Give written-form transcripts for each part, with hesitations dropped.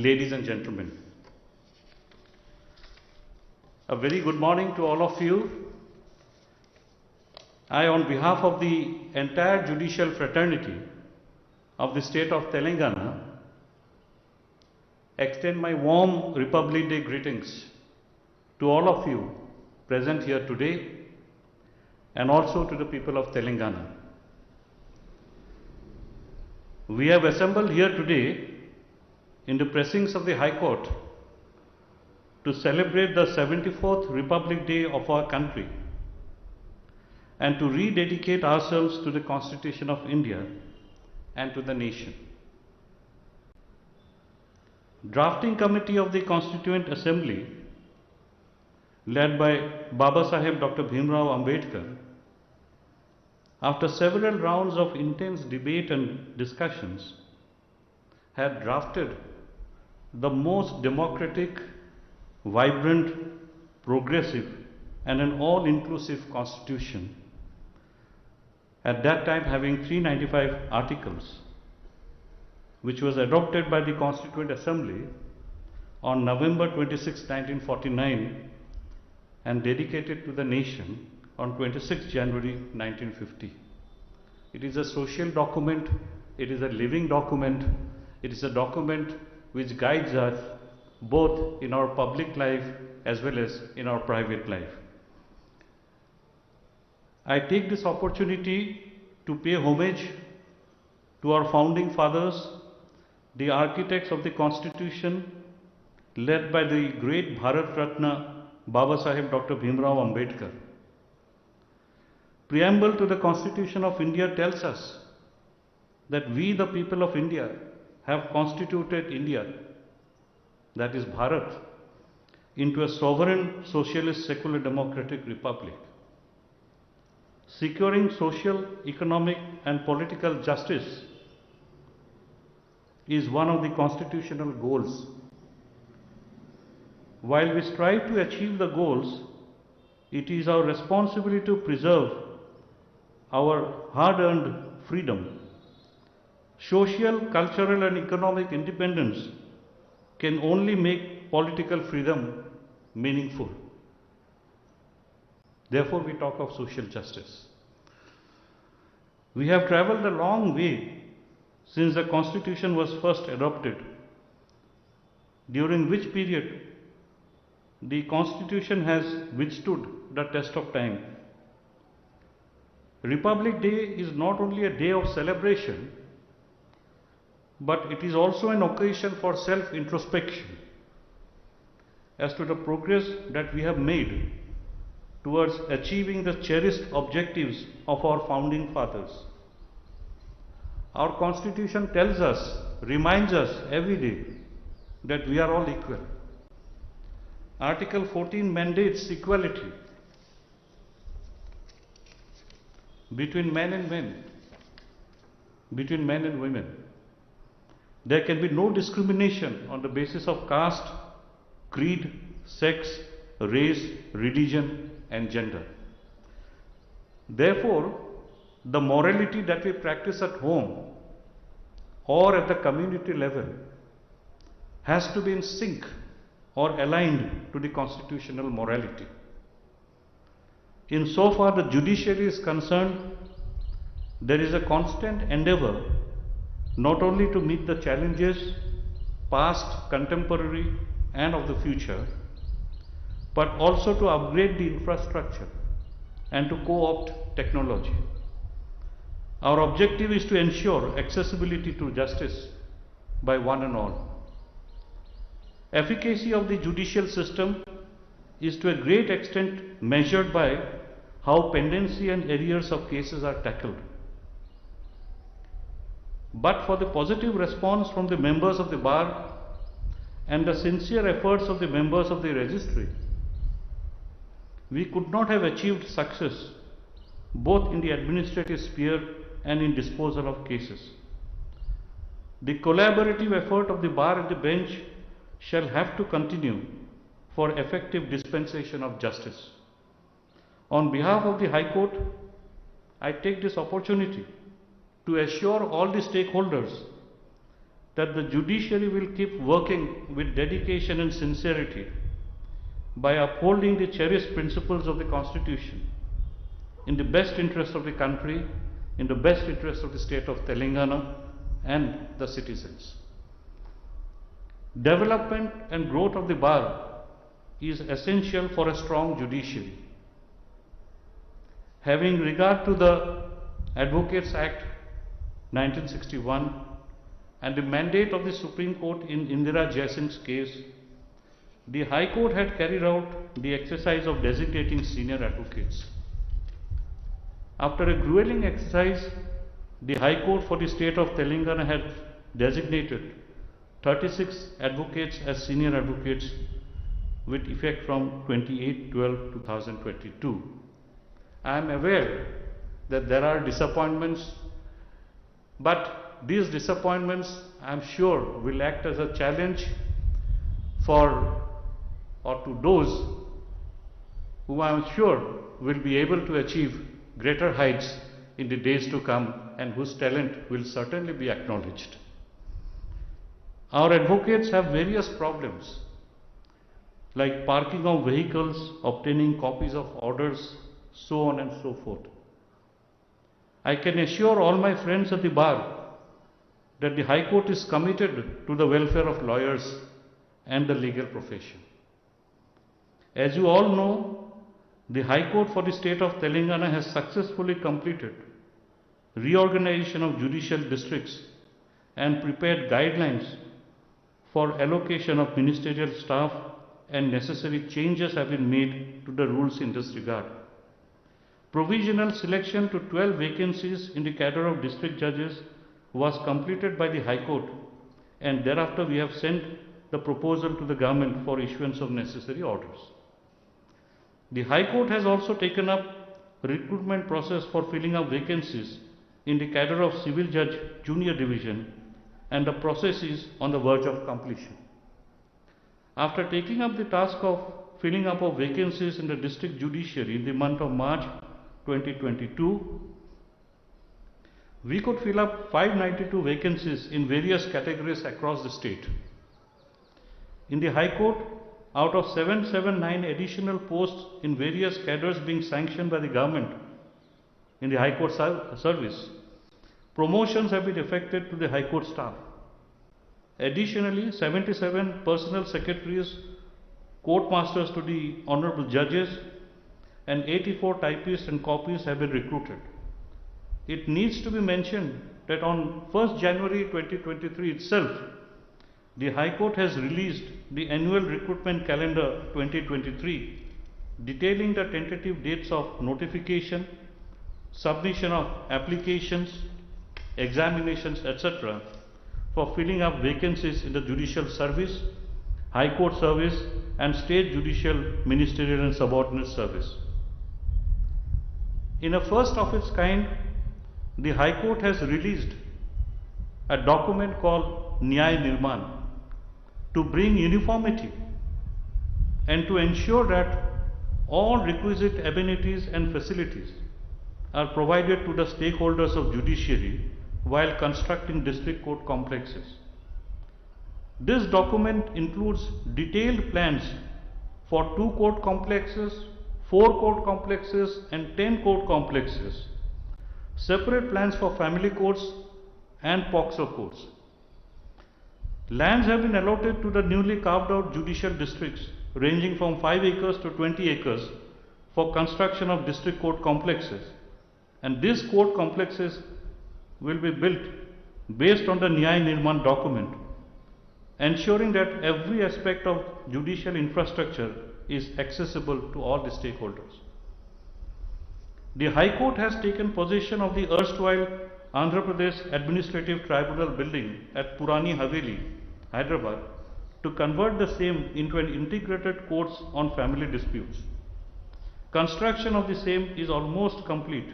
ladies and gentlemen. A very good morning to all of you. I, on behalf of the entire judicial fraternity of the state of Telangana, extend my warm Republic Day greetings to all of you present here today and also to the people of Telangana. We have assembled here today in the precincts of the High Court to celebrate the 74th Republic Day of our country and to rededicate ourselves to the Constitution of India and to the nation. Drafting Committee of the Constituent Assembly, led by Babasaheb Dr. Bhimrao Ambedkar, after several rounds of intense debate and discussions, had drafted the most democratic, vibrant, progressive, and an all-inclusive constitution, at that time having 395 articles, which was adopted by the Constituent Assembly on November 26, 1949 and dedicated to the nation on 26 January 1950. It is a social document, it is a living document, it is a document which guides us both in our public life as well as in our private life. I take this opportunity to pay homage to our founding fathers, the architects of the Constitution, led by the great Bharat Ratna Babasaheb Dr. Bhimrao Ambedkar. Preamble to the Constitution of India tells us that we, the people of India, have constituted India, that is Bharat, into a sovereign, socialist, secular, democratic republic. Securing social, economic, and political justice is one of the constitutional goals. While we strive to achieve the goals, it is our responsibility to preserve our hard-earned freedom. Social, cultural, and economic independence can only make political freedom meaningful. Therefore, we talk of social justice. We have traveled a long way since the Constitution was first adopted, during which period the Constitution has withstood the test of time. Republic Day is not only a day of celebration, but it is also an occasion for self-introspection as to the progress that we have made towards achieving the cherished objectives of our founding fathers. Our Constitution tells us, reminds us every day that we are all equal. Article 14 mandates equality between men and men, between men and women. There can be no discrimination on the basis of caste, creed, sex, race, religion, and gender. Therefore, the morality that we practice at home or at the community level has to be in sync or aligned to the constitutional morality. Insofar the judiciary is concerned, there is a constant endeavor not only to meet the challenges, past, contemporary, and of the future, but also to upgrade the infrastructure and to co-opt technology. Our objective is to ensure accessibility to justice by one and all. Efficacy of the judicial system is to a great extent measured by how pendency and arrears of cases are tackled. But for the positive response from the members of the bar and the sincere efforts of the members of the registry, we could not have achieved success both in the administrative sphere and in disposal of cases. The collaborative effort of the bar and the bench shall have to continue for effective dispensation of justice. On behalf of the High Court, I take this opportunity to assure all the stakeholders that the judiciary will keep working with dedication and sincerity by upholding the cherished principles of the Constitution in the best interest of the country, in the best interest of the state of Telangana and the citizens. Development and growth of the bar is essential for a strong judiciary. Having regard to the Advocates Act 1961 and the mandate of the Supreme Court in Indira Jaisingh's case, the High Court had carried out the exercise of designating senior advocates. After a grueling exercise, the High Court for the state of Telangana had designated 36 advocates as senior advocates with effect from 28/12/2022. I am aware that there are disappointments, but these disappointments, I am sure, will act as a challenge to those who I am sure will be able to achieve greater heights in the days to come and whose talent will certainly be acknowledged. Our advocates have various problems like parking of vehicles, obtaining copies of orders, so on and so forth. I can assure all my friends at the bar that the High Court is committed to the welfare of lawyers and the legal profession. As you all know, the High Court for the state of Telangana has successfully completed reorganization of judicial districts and prepared guidelines for allocation of ministerial staff, and necessary changes have been made to the rules in this regard. Provisional selection to 12 vacancies in the cadre of district judges was completed by the High Court, and thereafter we have sent the proposal to the government for issuance of necessary orders. The High Court has also taken up recruitment process for filling up vacancies in the cadre of Civil Judge Junior Division, and the process is on the verge of completion. After taking up the task of filling up of vacancies in the district judiciary in the month of March 2022, we could fill up 592 vacancies in various categories across the state. In the High Court, out of 779 additional posts in various cadres being sanctioned by the government in the High Court service, promotions have been effected to the High Court staff. Additionally, 77 personal secretaries, court masters to the honorable judges, and 84 typists and copies have been recruited. It needs to be mentioned that on 1st January 2023 itself, the High Court has released the annual recruitment calendar 2023, detailing the tentative dates of notification, submission of applications, examinations, etc. for filling up vacancies in the judicial service, High Court service, and state judicial, ministerial and subordinate service. In a first of its kind, the High Court has released a document called Nyay Nirman to bring uniformity and to ensure that all requisite amenities and facilities are provided to the stakeholders of judiciary while constructing district court complexes. This document includes detailed plans for 2 court complexes, 4 court complexes and 10 court complexes, separate plans for family courts and POCSO courts. Lands have been allotted to the newly carved out judicial districts ranging from 5 acres to 20 acres for construction of district court complexes, and these court complexes will be built based on the Nyay Nirman document, ensuring that every aspect of judicial infrastructure is accessible to all the stakeholders. The High Court has taken possession of the erstwhile Andhra Pradesh Administrative Tribunal building at Purani Haveli, Hyderabad, to convert the same into an integrated courts on family disputes. Construction of the same is almost complete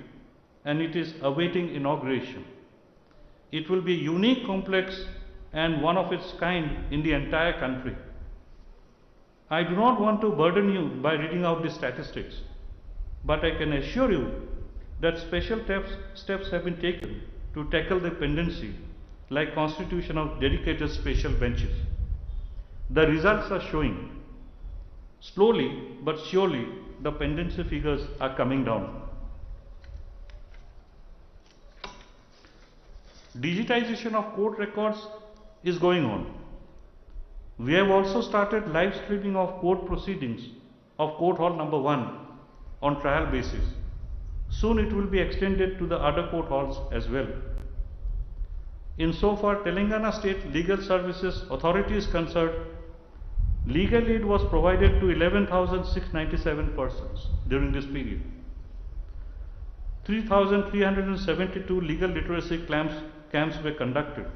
and it is awaiting inauguration. It will be a unique complex and one of its kind in the entire country. I do not want to burden you by reading out the statistics, but I can assure you that special steps have been taken to tackle the pendency like constitution of dedicated special benches. The results are showing. Slowly but surely the pendency figures are coming down. Digitization of court records is going on. We have also started live streaming of court proceedings of Court Hall number 1 on trial basis. Soon it will be extended to the other court halls as well. Insofar Telangana State Legal Services Authority is concerned, legal aid was provided to 11,697 persons during this period. 3,372 legal literacy camps were conducted.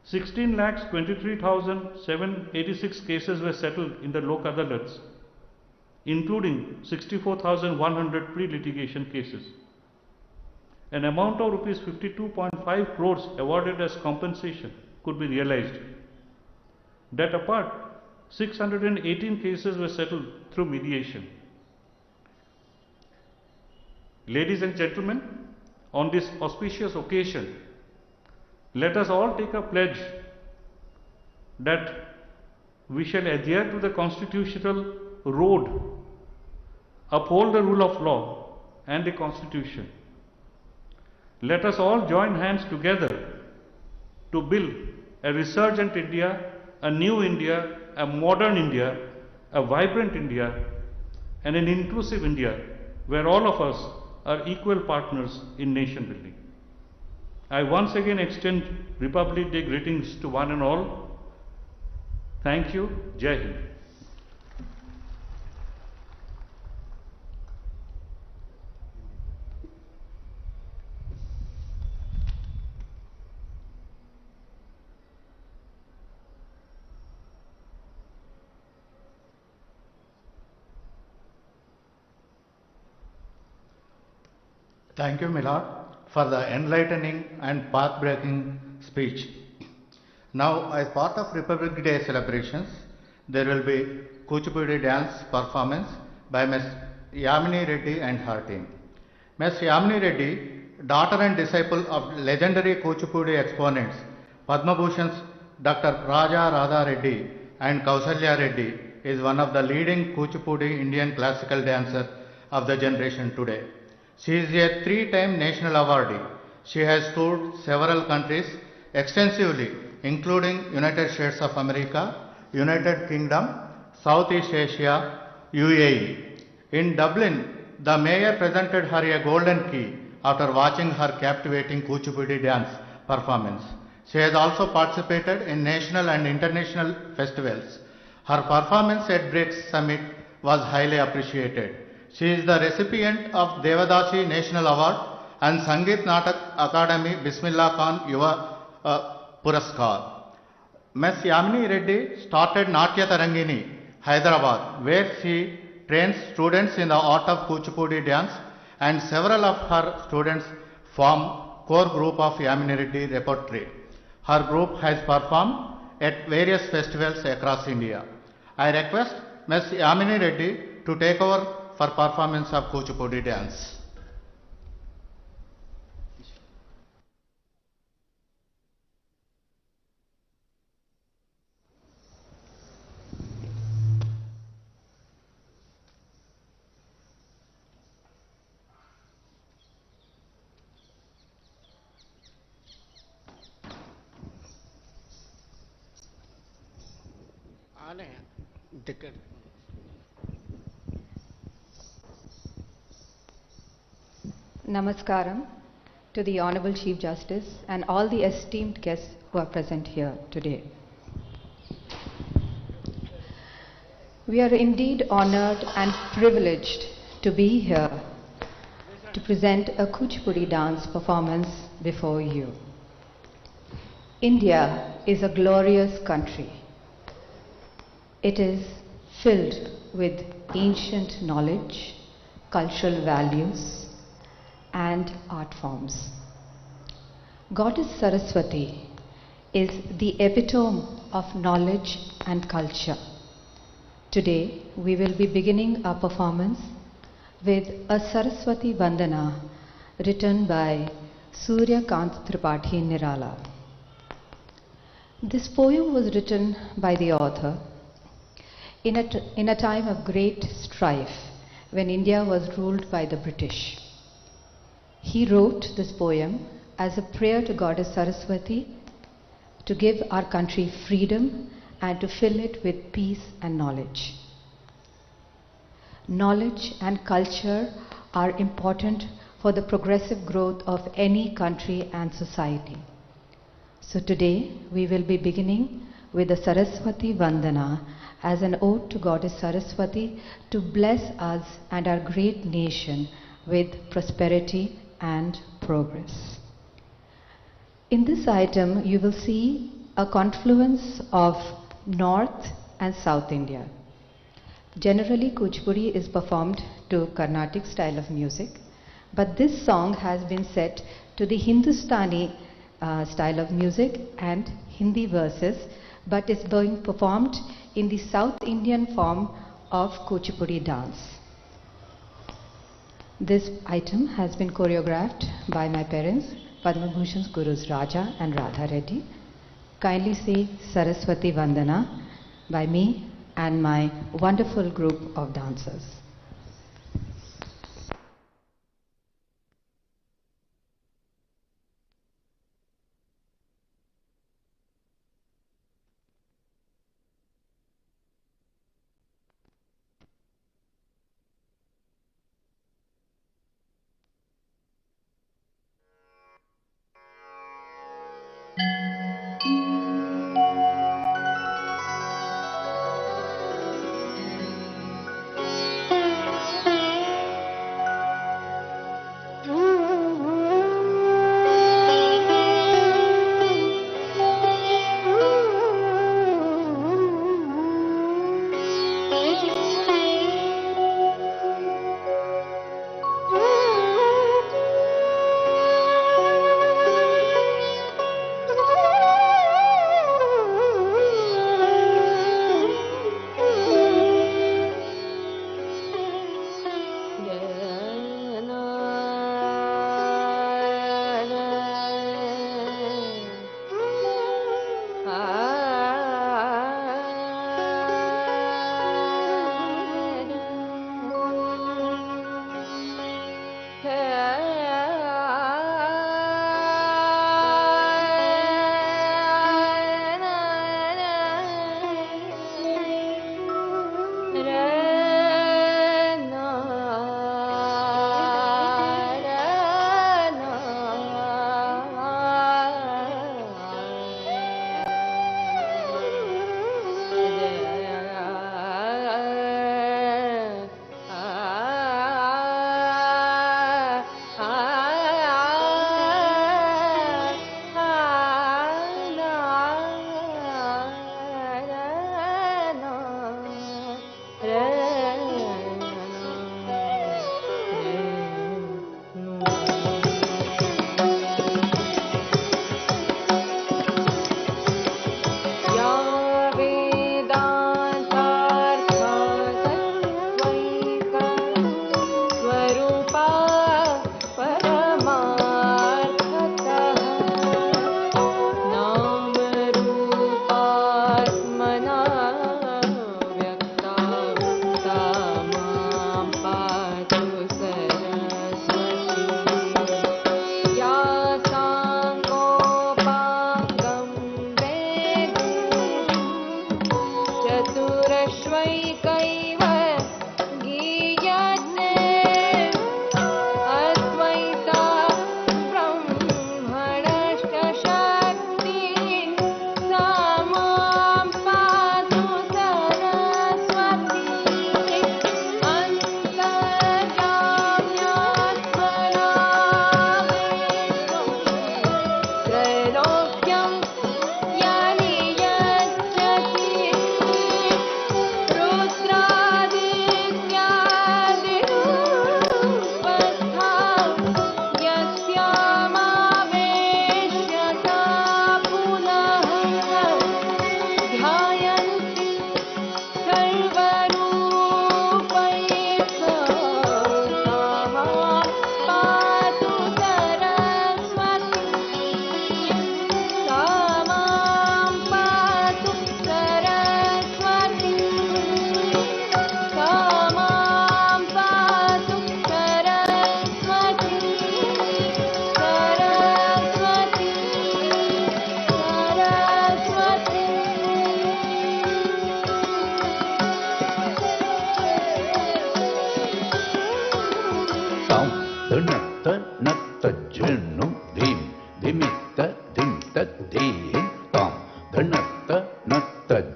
16,23,786 cases were settled in the Lok Adalats, including 64,100 pre-litigation cases. An amount of rupees 52.5 crores awarded as compensation could be realized. That apart, 618 cases were settled through mediation. Ladies and gentlemen, on this auspicious occasion, let us all take a pledge that we shall adhere to the constitutional road, uphold the rule of law and the constitution. Let us all join hands together to build a resurgent India, a new India, a modern India, a vibrant India, and an inclusive India where all of us are equal partners in nation building. I once again extend Republic Day greetings to one and all. Thank you. Jai Hind. Thank you, Milord, for the enlightening and path-breaking speech. Now, as part of Republic Day celebrations, there will be Kuchipudi dance performance by Ms. Yamini Reddy and her team. Ms. Yamini Reddy, daughter and disciple of legendary Kuchipudi exponents Padma Bhushans Dr. Raja Radha Reddy and Kausalya Reddy, is one of the leading Kuchipudi Indian classical dancers of the generation today. She is a 3-time national awardee. She has toured several countries extensively, including United States of America, United Kingdom, Southeast Asia, UAE. In Dublin, the mayor presented her a golden key after watching her captivating Kuchipudi dance performance. She has also participated in national and international festivals. Her performance at BRICS Summit was highly appreciated. She is the recipient of Devadasi National Award and Sangeet Natak Academy Bismillah Khan Yuva Puraskar. Ms. Yamini Reddy started Natya Tarangini, Hyderabad, where she trains students in the art of Kuchipudi dance, and several of her students form core group of Yamini Reddy repertory. Her group has performed at various festivals across India. I request Ms. Yamini Reddy to take over for performance of Kuchipudi dance. Namaskaram to the Honorable Chief Justice and all the esteemed guests who are present here today. We are indeed honored and privileged to be here to present a Kuchipudi dance performance before you. India is a glorious country. It is filled with ancient knowledge, cultural values, and art forms. Goddess Saraswati is the epitome of knowledge and culture. Today, we will be beginning our performance with a Saraswati Vandana written by Surya Kant Tripathi Nirala. This poem was written by the author in a time of great strife when India was ruled by the British. He wrote this poem as a prayer to Goddess Saraswati to give our country freedom and to fill it with peace and knowledge. Knowledge and culture are important for the progressive growth of any country and society. So today we will be beginning with the Saraswati Vandana as an ode to Goddess Saraswati to bless us and our great nation with prosperity and progress. In this item you will see a confluence of North and South India. Generally, Kuchipudi is performed to Carnatic style of music, but this song has been set to the Hindustani style of music and Hindi verses, but is being performed in the South Indian form of Kuchipudi dance. This item has been choreographed by my parents, Padma Bhushan's Gurus Raja and Radha Reddy. Kindly see Saraswati Vandana by me and my wonderful group of dancers.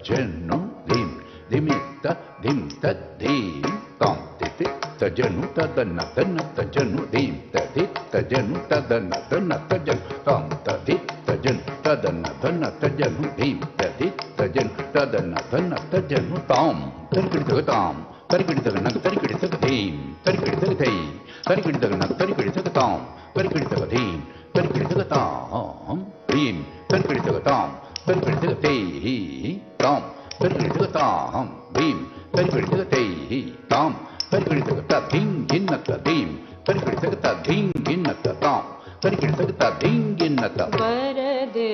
janu dim dimita dim ta dim tam titi ta janu ta dana dana ta janu dim ta dit ta janu ta dana dana ta janu tam ta dit ta janu ta dana dana ta janu dim ta dit ta janu ta dana dana ta janu tam tarikidi tam tarikidi nak tarikidi dim tarikidi tai tarikidi nak tarikidi tam tarikidi dim tarikidi tam dim tarikidi tam tarikidi tai tam tarikidi tam dim tarikidi tai tam tarikidi ta ding ginnata dim tarikidi ta ding ginnata tam tarikidi ta ding ginnata varade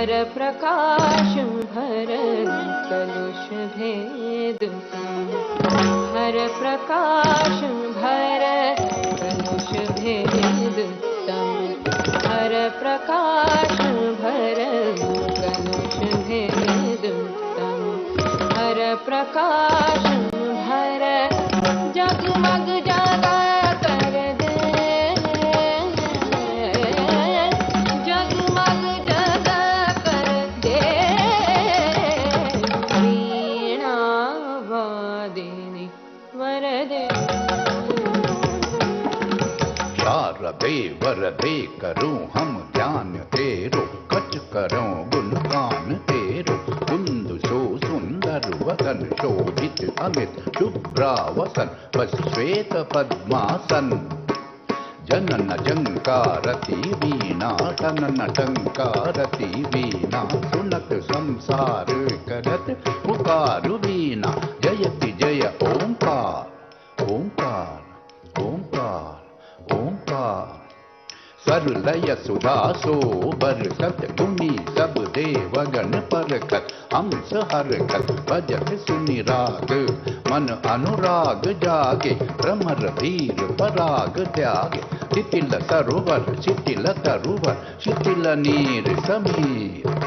हर प्रकाश भर कलुष भेद हर प्रकाश भर कलुष भेद हर प्रकाश भर कलुष भेद हर प्रकाश भर जगमग जगा कर दे जगमग जगा कर दे वीणा वादिनी वरदे शारदे वरदे करूं हम ध्यान तेरो कच करो गुणगान तेरो कुंद सो सुंदर वदन शोभित अमित शुभ्रावसन बस श्वेत पद्मासन जनन जंकारति वीणा जनन टंकारति वीणा सुनत संसार करत पुकार वीणा जयति जय ओंकार ओंकार ओंकार ओंकार सरलय सुधा सोबर सत गुणी सब देवगण परखत हंस हरखत भजत सुनि राग मन अनुराग जागे भ्रमर धीर पराग त्यागे शिथिल सरोवर शिथिल तरुवर शिथिल नीर समीर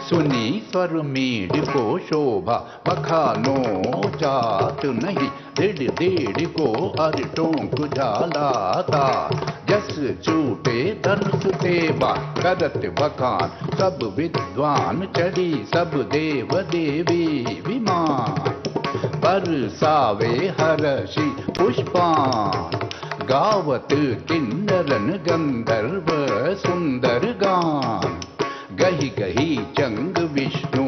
सुनी स्वर मीड को शोभा बखानो जात नहीं दिड़ दिड़ को अरटोंक झालाता जस छूटे धनुष सेवा करत बखान सब विद्वान चढ़ी सब देव देवी विमान बरसावे हर्षि पुष्पान गावत किन्नरन गंधर्व सुंदर गान गही गही चंग विष्णु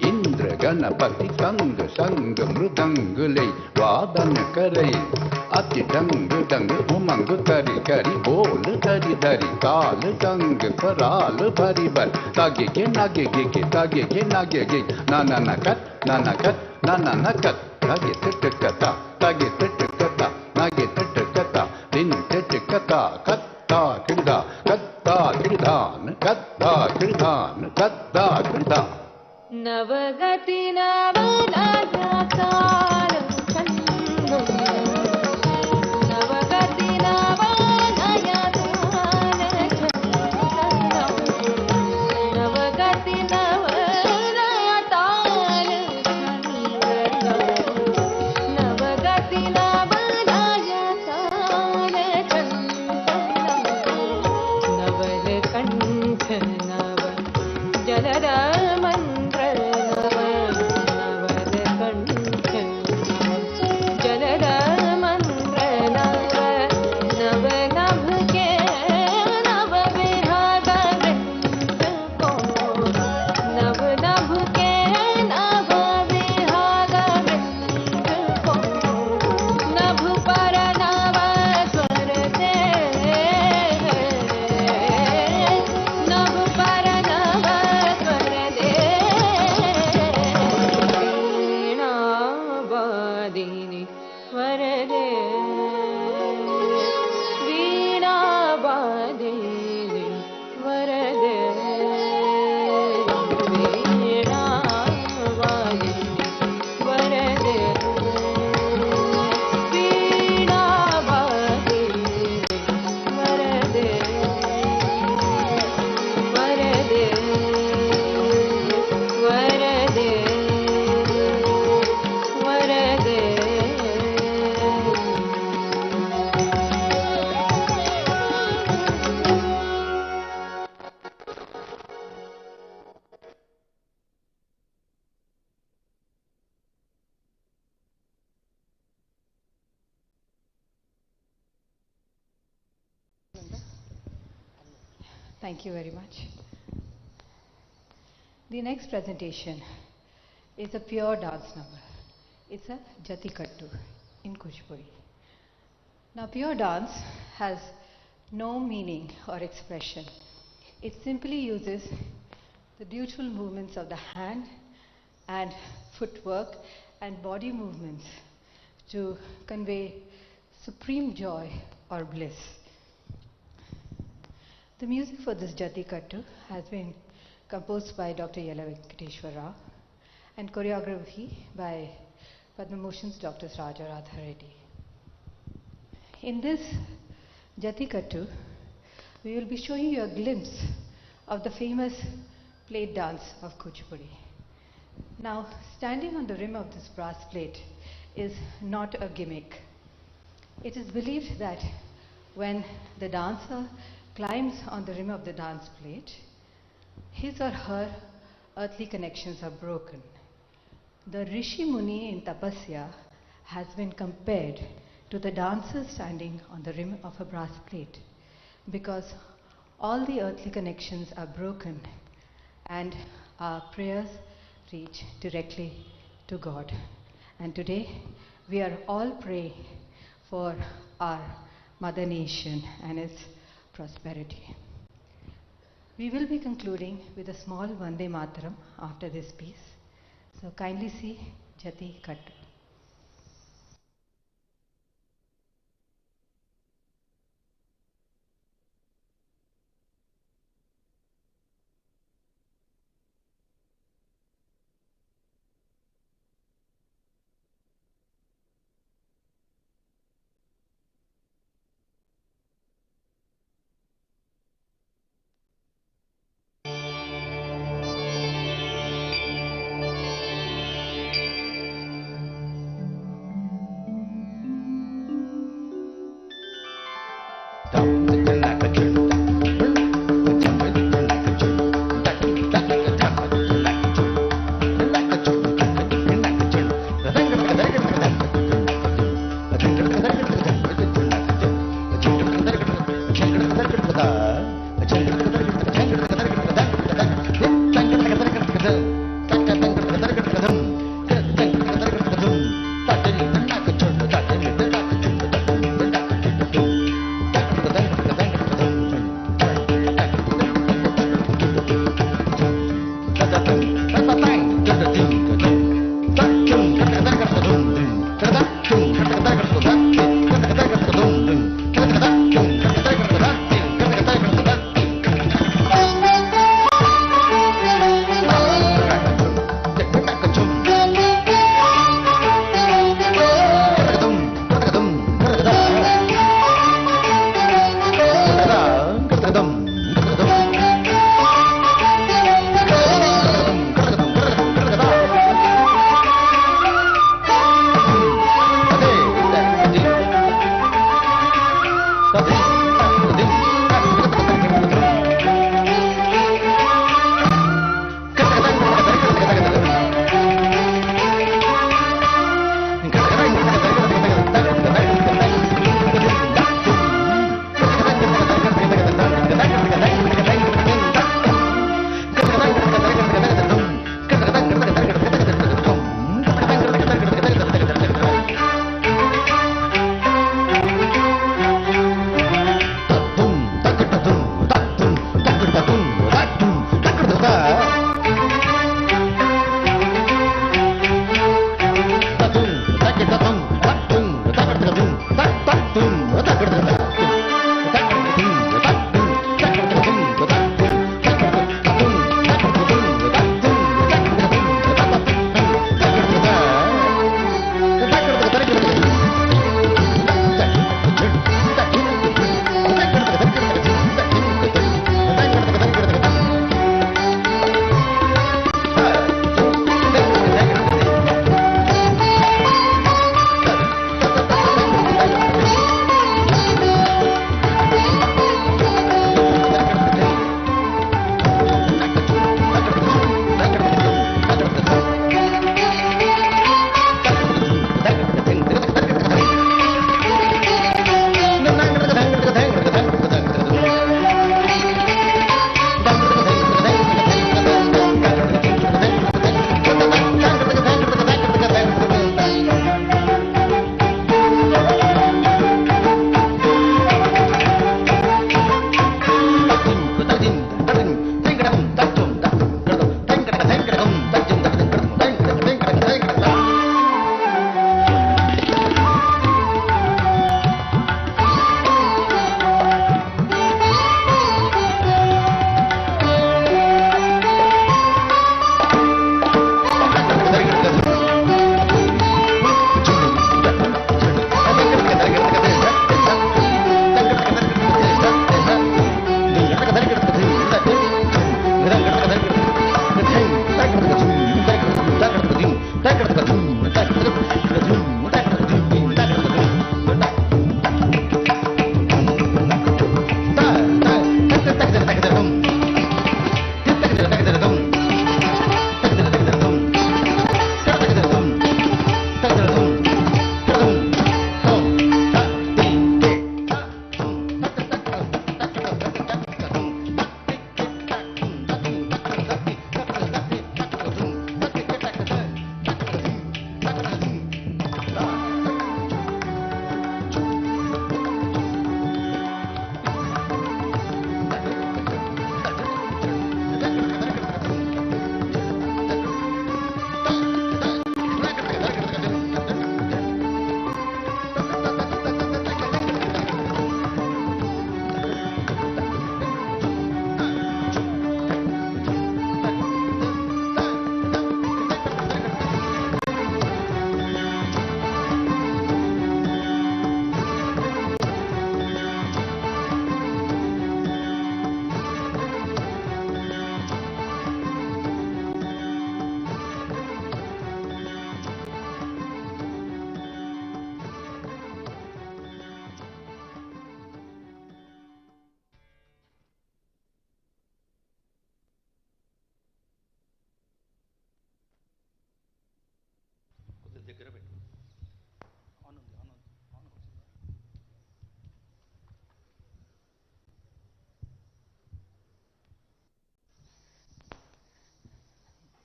इंद्र गणपति संग संग मृदंग ले वादन करे अति डंग डंग उमंग करी करी बोल धरी धरी ताल संग कराल भरी भर तागे के नागे गे तागे के नागे गे नाना नकत नाना कत नाना नकत तागे तिटकता तागे तिटकता नागे तिटकता दिन तिटकता कत्ता किरदा कत्ता किरदान कत्ता किरदान कत्ता किरदान नवगति नवनयताल छंदो नवगति नवनयताल छंदो नवगति नवनयताल छंदो नवगति नवनयताल छंदो नवल कंठ नव जलद Thank you very much. The next presentation is a pure dance number. It's a Jati Kattu in Kuchipudi. Now, pure dance has no meaning or expression. It simply uses the beautiful movements of the hand and footwork and body movements to convey supreme joy or bliss. The music for this Jati Kattu has been composed by Dr. Yella Venkateshwar Rao, and choreography by Padma Bhushan's Dr. Raja Radha Reddy. In this Jatikattu, we will be showing you a glimpse of the famous plate dance of Kuchipudi. Now, standing on the rim of this brass plate is not a gimmick. It is believed that when the dancer climbs on the rim of the dance plate, his or her earthly connections are broken. The Rishi Muni in Tapasya has been compared to the dancer standing on the rim of a brass plate because all the earthly connections are broken and our prayers reach directly to God. And today we are all praying for our mother nation and its prosperity. We will be concluding with a small Vande Mataram after this piece. So kindly see Jati Kattu.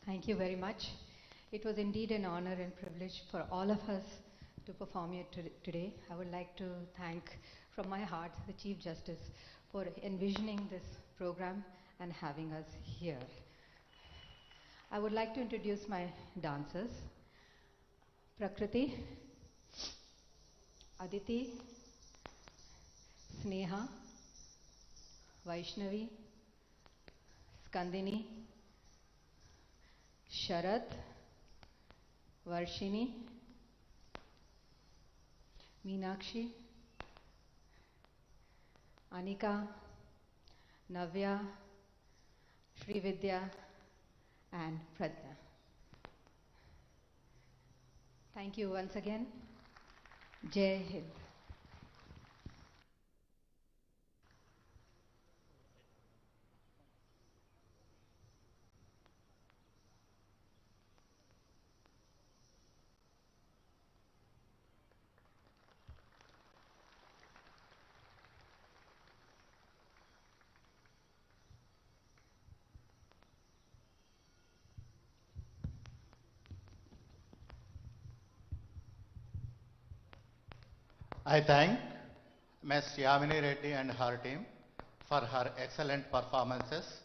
Thank you very much. It was indeed an honor and privilege for all of us to perform here today. I would like to thank from my heart the Chief Justice for envisioning this program and having us here. I would like to introduce my dancers. Prakriti, Aditi, Sneha, Vaishnavi, Skandini, Sharad, Varshini, Meenakshi, Anika, Navya, Srividya, and Pradnya. Thank you once again. Jai Hind. I thank Ms. Yamini Reddy and her team for her excellent performances,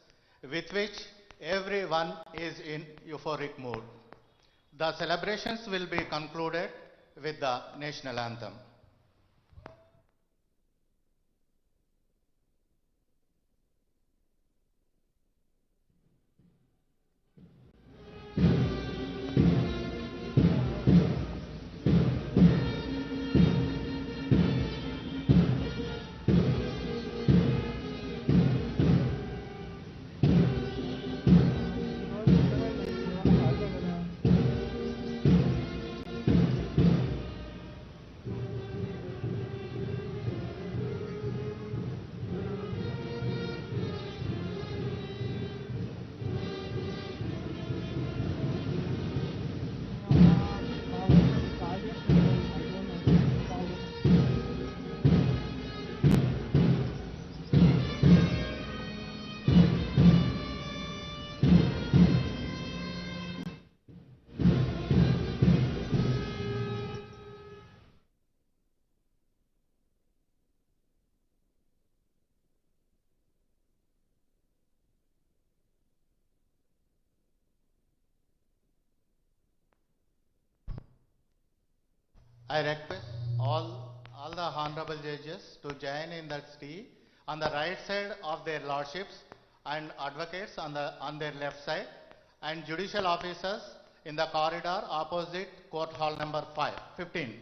with which everyone is in euphoric mood. The celebrations will be concluded with the national anthem. I request all the honorable judges to join in that tea on the right side of their lordships and advocates on their left side, and judicial officers in the corridor opposite court hall number 15.